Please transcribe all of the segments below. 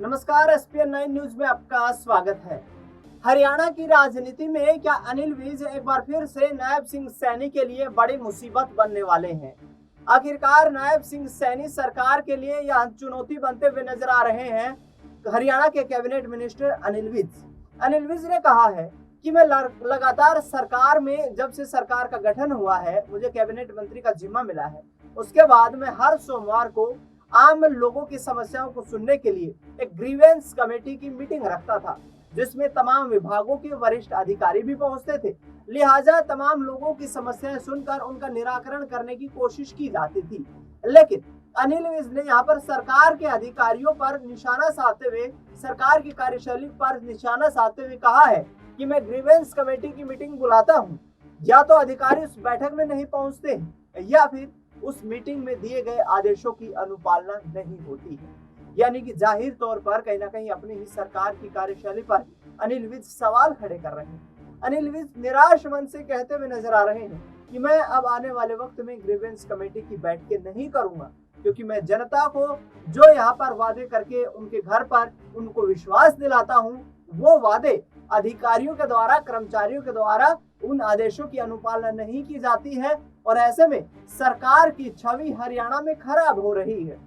नमस्कार, ESPN 9 news में आपका स्वागत है। हरियाणा की राजनीति में क्या अनिल विज एक बार फिर से नायब सिंह सैनी के लिए बड़ी मुसीबत बनने वाले हैं? आखिरकार नायब सिंह सैनी सरकार के लिए यह चुनौती बनते हुए नजर आ रहे हैं। हरियाणा के कैबिनेट मिनिस्टर अनिल विज ने कहा है कि मैं लगातार सरकार में, जब से सरकार का गठन हुआ है, मुझे कैबिनेट मंत्री का जिम्मा मिला है, उसके बाद मैं हर सोमवार को आम लोगों की समस्याओं को सुनने के लिए एक ग्रीवेंस कमेटी की मीटिंग रखता था, जिसमें तमाम विभागों के वरिष्ठ अधिकारी भी पहुंचते थे। लिहाजा तमाम लोगों की समस्याएं सुनकर उनका निराकरण करने की कोशिश की जाती थी। लेकिन अनिल विज ने यहाँ पर सरकार के अधिकारियों पर निशाना साधते हुए, सरकार की कार्यशैली पर निशाना साधते हुए कहा है कि मैं ग्रीवेंस कमेटी की मीटिंग बुलाता हूँ, या तो अधिकारी उस बैठक में नहीं पहुंचते या फिर उस मीटिंग में दिए गए आदेशों की अनुपालना नहीं होती है। यानी कि जाहिर तौर पर कहीं ना कहीं अपनी ही सरकार की कार्यशैली पर अनिल विज सवाल खड़े कर रहे हैं। अनिल विज निराश मन से कहते हुए नजर आ रहे हैं कि मैं अब आने वाले वक्त में ग्रीवेंस कमेटी की बैठकें नहीं करूंगा, क्योंकि मैं जनता को जो यहाँ पर वादे करके उनके घर पर उनको विश्वास दिलाता हूँ, वो वादे अधिकारियों के द्वारा, कर्मचारियों के द्वारा उन आदेशों की अनुपालना नहीं की जाती है और ऐसे में सरकार की छवि हरियाणा में खराब हो रही है।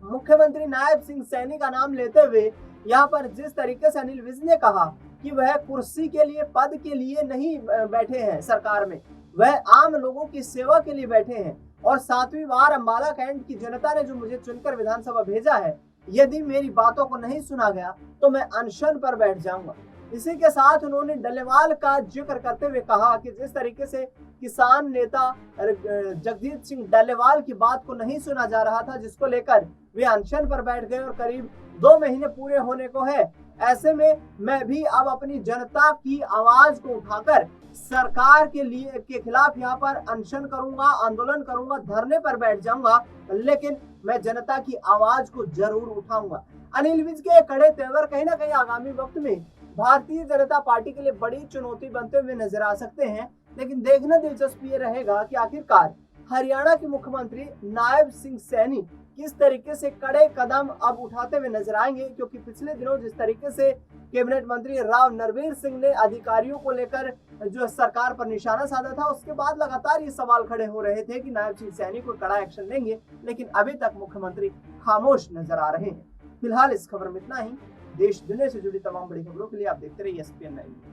मुख्यमंत्री नायब सिंह सैनी का नाम लेते हुए यहाँ पर जिस तरीके से अनिल विज ने कहा कि वह कुर्सी के लिए, पद के लिए नहीं बैठे हैं सरकार में, वह आम लोगों की सेवा के लिए बैठे हैं। और 7वीं बार अम्बाला कैंट की जनता ने जो मुझे चुनकर विधानसभा भेजा है, यदि मेरी बातों को नहीं सुना गया तो मैं अनशन पर बैठ जाऊंगा। इसी के साथ उन्होंने डल्लेवाल का जिक्र करते हुए कहा कि जिस तरीके से किसान नेता जगजीत सिंह डल्लेवाल की बात को नहीं सुना जा रहा था, जिसको लेकर वे अनशन पर बैठ गए और करीब 2 महीने पूरे होने को है, ऐसे में मैं भी अब अपनी जनता की आवाज को उठाकर सरकार के खिलाफ यहाँ पर अनशन करूंगा, आंदोलन करूंगा, धरने पर बैठ जाऊंगा, लेकिन मैं जनता की आवाज को जरूर उठाऊंगा। अनिल विज के कड़े तेवर कहीं ना कहीं आगामी वक्त में भारतीय जनता पार्टी के लिए बड़ी चुनौती बनते हुए नजर आ सकते हैं। लेकिन देखना दिलचस्प ये रहेगा कि आखिरकार हरियाणा के मुख्यमंत्री नायब सिंह सैनी किस तरीके से कड़े कदम अब उठाते हुए नजर आएंगे, क्योंकि पिछले दिनों जिस तरीके से कैबिनेट मंत्री राव नरवीर सिंह ने अधिकारियों को लेकर जो सरकार पर निशाना साधा था, उसके बाद लगातार ये सवाल खड़े हो रहे थे कि नायब सिंह सैनी को कड़ा एक्शन लेंगे, लेकिन अभी तक मुख्यमंत्री खामोश नजर आ रहे हैं। फिलहाल इस खबर में इतना ही। देश दुनिया से जुड़ी तमाम बड़ी खबरों के लिए आप देखते रहिए एसपीएन 9।